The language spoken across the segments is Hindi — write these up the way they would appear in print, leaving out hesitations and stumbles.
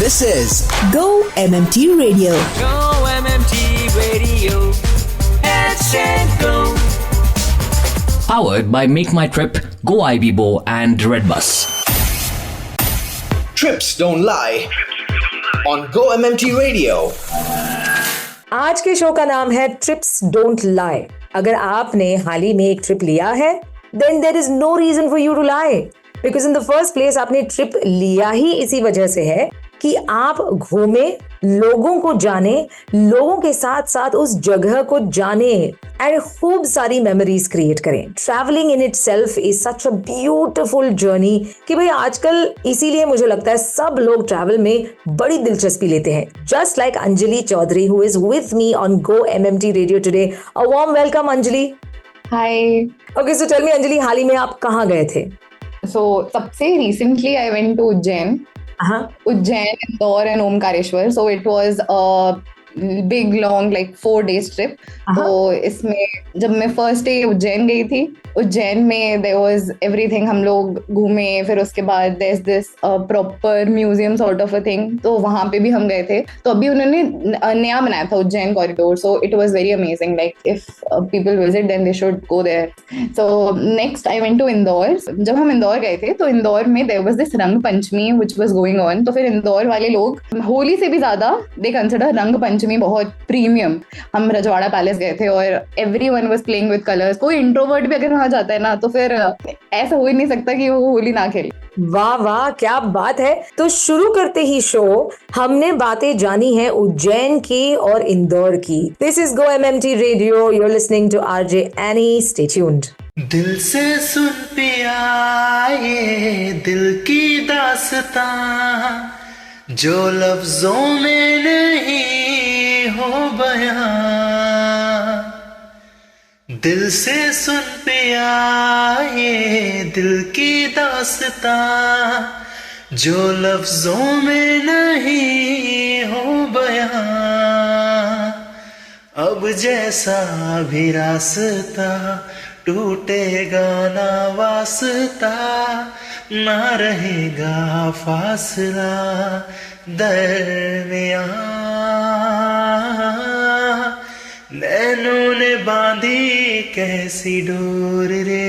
This is Go MMT Radio. Go MMT Radio. Let's go. Powered by Make My Trip, Go IBBO and Redbus. Trips don't lie on Go MMT Radio. आज के शो का नाम है ट्रिप्स डोंट लाई। अगर आपने हाल ही में एक ट्रिप लिया है then there is no reason for you to lie, because in the first place आपने ट्रिप लिया ही इसी वजह से है कि आप घूमे, लोगों को जाने, लोगों के साथ साथ उस जगह को जाने एंड खूब सारी मेमोरीज क्रिएट करें। Travelling in itself is such a beautiful journey कि भाई आजकल इसीलिए मुझे लगता है सब लोग ट्रैवल में बड़ी दिलचस्पी लेते हैं। Just like Anjali Chaudhary who is with me on go MMT radio today. A warm welcome Anjali. Hi. Okay, so tell me Anjali, हाल ही में आप कहाँ गए थे? सबसे recently I went to Ujjain, Indore and Omkareshwar. So it was big long like 4 days trip. तो इसमें जब मैं फर्स्ट डे उज्जैन गई थी, उज्जैन में देयर वाज एवरीथिंग। हम लोग घूमे, फिर उसके बाद there is this proper museum sort of a thing, तो वहां पे भी हम गए थे। तो अभी उन्होंने नया बनाया था Ujjain corridor, so it was very amazing. Like if people visit then they should go there. So next I went to Indore. जब हम इंदौर गए थे तो इंदौर में देयर वाज दिस रंग पंचमी व्हिच वाज गोइंग ऑन। तो फिर इंदौर वाले लोग होली से भी ज्यादा दे कंसिडर रंग पंचमी बहुत प्रीमियम। हम रजवाड़ा पैलेस गए थे और everyone was playing with colours. कोई इंट्रोवर्ट भी अगर वहां जाता है ना तो फिर ऐसा हो ही नहीं सकता कि वो होली ना खेले। वाह वाह, क्या बात है। तो शुरू करते ही शो हमने बातें जानी है उज्जैन की और इंदौर की। This is go MMT radio, you are listening to RJ Annie, stay tuned. दिल से सुन पिया ये दिल की दास्तां, जो लफ्जों में नहीं हो बयां। दिल से सुन पिया ये दिल की दास्तां, जो लफ्जों में नहीं हो बयां। अब जैसा भी रास्ता टूटेगा ना वास्ता, ना रहेगा फासला दरमियां। नैनों ने बांधी कैसी डोर रे,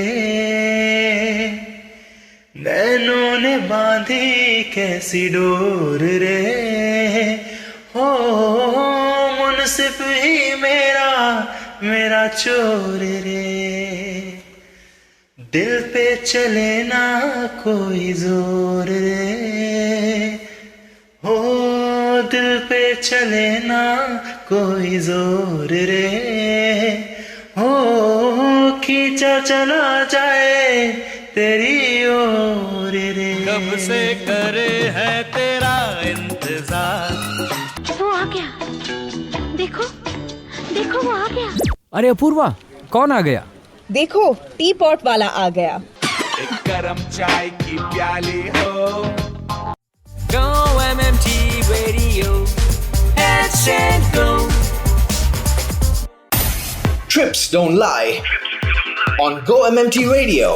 नैनों ने बांधी कैसी डोर रे। हो मुनसिफ ही मेरा चोर रे। दिल पे चले ना कोई जोर रे, हो दिल पे चले ना कोई जोर रे। हो खींचा चला जाए तेरी ओर रे। कब से करे है तेरा इंतजार। वो आ गया, देखो देखो वो आ गया। अरे अपूर्वा, कौन आ गया? देखो टी पॉट वाला आ गया। एक गरम चाय की प्याली हो। Go MMT Radio. Let's go. Trips don't lie on Go MMT Radio.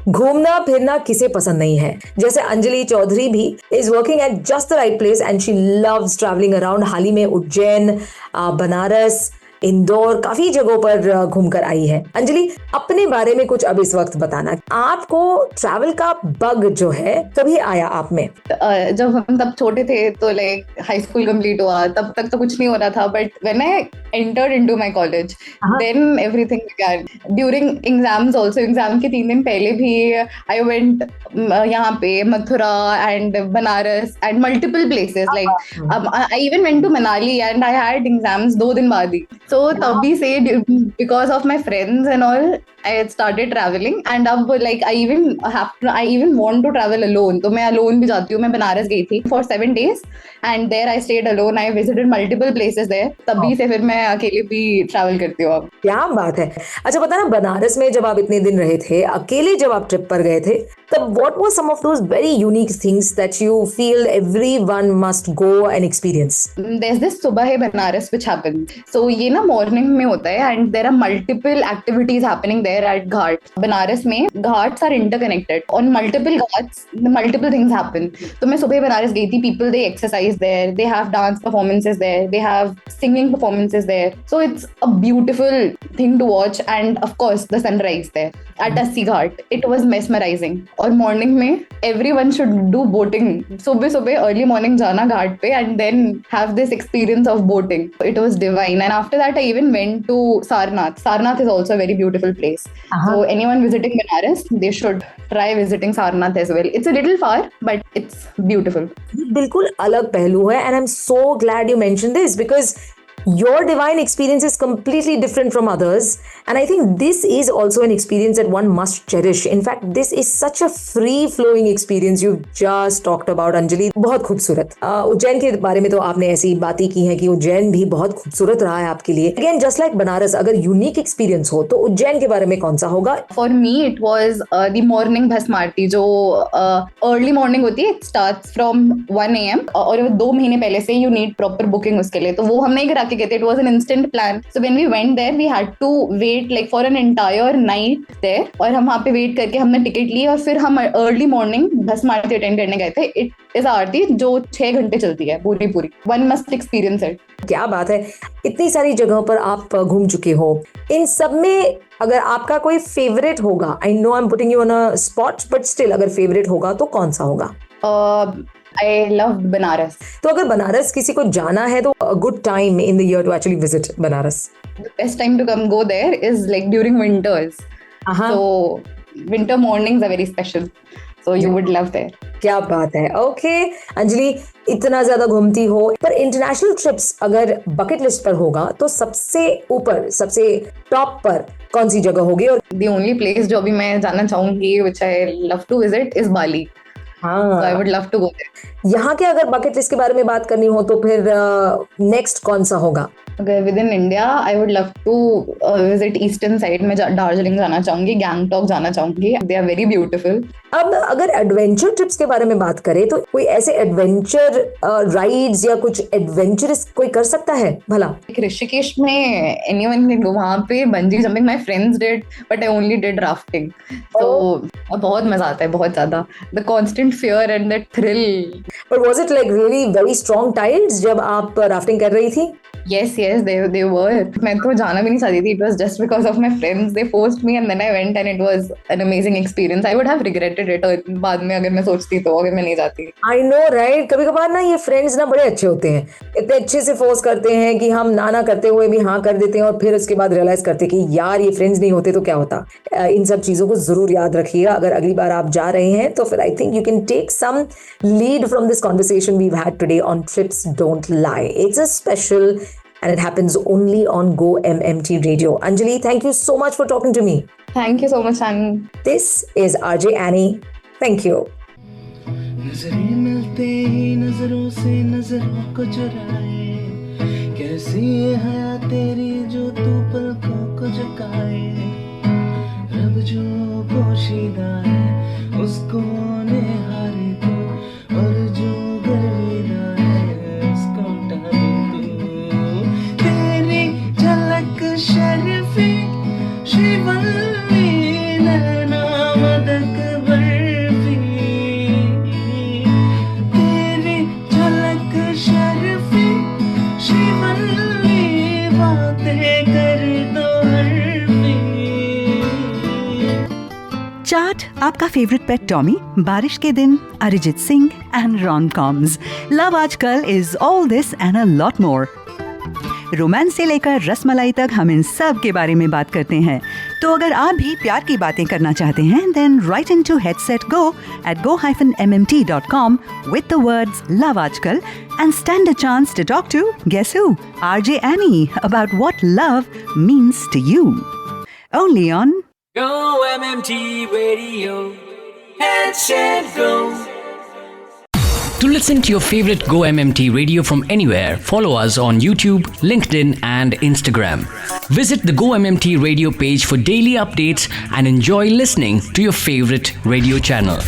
घूमना फिरना किसे पसंद नहीं है। जैसे अंजलि चौधरी भी is working at just the right place and she loves travelling around. हाल ही में उज्जैन, बनारस, इंदौर, काफी जगहों पर घूमकर आई है। अंजलि, अपने बारे में कुछ अब इस वक्त बताना। आपको ट्रैवल का बग जो है कभी आया आप में? जब हम तब छोटे थे तो लाइक हाई स्कूल कंप्लीट हुआ तब तक तो कुछ नहीं हो रहा था, but when I entered into my college, then everything began. During exams also, exam के 3 दिन पहले भी I went यहाँ पे Mathura and Banaras and multiple places. Like I even went to Manali and I had exams 2 दिन बाद ही. So तभी से because of my friends and all, I had started traveling and अब like I even want to travel alone. तो मैं alone भी जाती हूँ। मैं बनारस गई थी for 7 days and there I stayed alone. I visited multiple places there. तभी से फिर मैं अकेले भी ट्रैवल करती हूँ अब। क्या बात है। अच्छा, पता ना, बनारस में जब आप इतने दिन रहे थे, अकेले जब आप ट्रिप पर गए थे, what were some of those very unique things that you feel everyone must go and experience? There's this Subah Hai Banaras which happens. So ये ना morning में होता है and there are multiple activities happening there at Ghat. Banaras में ghats are interconnected. On multiple ghats, multiple things happen. तो मैं सुबह बनारस गई थी. People they exercise there. They have dance performances there. They have singing performances there. So it's a beautiful thing to watch and of course the sunrise there at Assi Ghat. It was mesmerizing. और morning में everyone should do boating. सुबह early morning जाना घाट पे and then have this experience of boating. It was divine. And after that I even went to Sarnath. Sarnath is also a very beautiful place. So anyone visiting Banaras, they should try visiting Sarnath as well. It's a little far, but it's beautiful. बिल्कुल अलग पहलू है and I'm so glad you mentioned this because your divine experience is completely different from others and I think this is also an experience that one must cherish. In fact, this is such a free-flowing experience you've just talked about, Anjali. बहुत खूबसूरत. उज्जैन के बारे में तो आपने ऐसी बातें की हैं कि उज्जैन भी बहुत खूबसूरत रहा है आपके लिए. Again, just like बनारस, अगर यूनिक एक्सपीरियंस हो तो उज्जैन के बारे में कौन सा होगा? For me, it was the morning भस्म आरती जो early morning होती है. It starts from 1 AM और 2 महीने पहले से you need proper booking उसके लिए. तो वो हमने करा के गए थे. It was an instant plan. So when we went there, we had to wait like for an entire night there. और हम वहाँ पे वेट करके हमने टिकट ली और फिर हम अर्ली मॉर्निंग भस्म आरती अटेंड करने गए थे. इट इज आरती जो 6 घंटे चलती है पूरी. One must experience it. क्या बात है. इतनी सारी जगहों पर आप घूम चुके हो. इन सब में अगर आपका कोई फेवरेट होगा, I know I am putting you on a spot but still अगर फेवरेट होगा तो कौन सा होगा? I loved Banaras. तो अगर बनारस किसी को जाना है तो a good time in the year to actually visit Banaras. The best time to come go there is like during winters. So winter mornings are very special. So you would love there. क्या बात है. ओके अंजलि, इतना ज्यादा घूमती हो पर इंटरनेशनल ट्रिप्स अगर बकेट लिस्ट पर होगा तो सबसे ऊपर सबसे टॉप पर कौन सी जगह होगी? और the only place जो अभी मैं जाना चाहूंगी which I love to visit is Bali. So I would love to go there. यहाँ के अगर बकेट लिस्ट के बारे में बात करनी हो तो फिर नेक्स्ट कौन सा होगा? अगर within India I would love to visit eastern side में दार्जिलिंग जाना चाहूंगी, गैंगटॉक जाना चाहूंगी. They are very beautiful. अब अगर एडवेंचर ट्रिप्स के बारे में बात करें तो कोई ऐसे एडवेंचर राइड्स या कुछ एडवेंचरस कोई कर सकता है भला? ऋषिकेश में एनीवन कैन गो. वहां पे bungee jumping my friends did but I only did rafting. तो बहुत मजा आता है, बहुत ज्यादा. The constant fear and the thrill. But was it like really very strong tides जब आप राफ्टिंग कर रही थी? Yes, they were. मैं तो जाना भी नहीं चाहती थी. It was just because of my friends. They forced me and then I went and it was an amazing experience. I would have regretted it बाद में अगर मैं सोचती तो अगर मैं नहीं जाती. I know, right? कभी कभार ना ये फ्रेंड्स ना बड़े अच्छे होते हैं. इतने अच्छे से फोर्स करते हैं कि हम ना करते हुए भी हाँ कर देते हैं और फिर उसके बाद रियलाइज करते हैं कि यार ये फ्रेंड्स नहीं होते तो क्या होता. इन सब चीजों को जरूर याद रखिएगा अगर अगली बार आप जा रहे हैं तो फिर I think you can take some lead from this conversation we've had today on Trips Don't Lie. It's a special and it happens only on Go MMT Radio. Anjali, thank you so much for talking to me. Thank you so much, Annie. This is RJ Annie. Thank you. नजरें मिलते ही नजरों से नजरों को चुराए, कैसी है हया तेरी जो तू पलकों को झुकाए. रब जो पोशीदा है उसको निहारे तू और जो गर्विदा है उसको टाले तू. तेरी झलक शर्फी शिवल्ली नैना मदक बर्फी. तेरी झलक शर्फी शिवल्ली बातें कर दो हरफी. चाट आपका फेवरेट पेट टॉमी, बारिश के दिन, Arijit Singh and rom coms. Love Aajkal is all this and a lot more. Romance से लेकर रसमलाई तक हम इन सब के बारे में बात करते हैं. तो अगर आप भी प्यार की बातें करना चाहते हैं then write in to headset go at go-mmt.com with the words love आजकल and stand a chance to talk to guess who? RJ Annie about what love means to you. Only on Go MMT Radio. Headset Go. To listen to your favorite Go MMT radio from anywhere, follow us on YouTube, LinkedIn, and Instagram. Visit the Go MMT radio page for daily updates and enjoy listening to your favorite radio channel.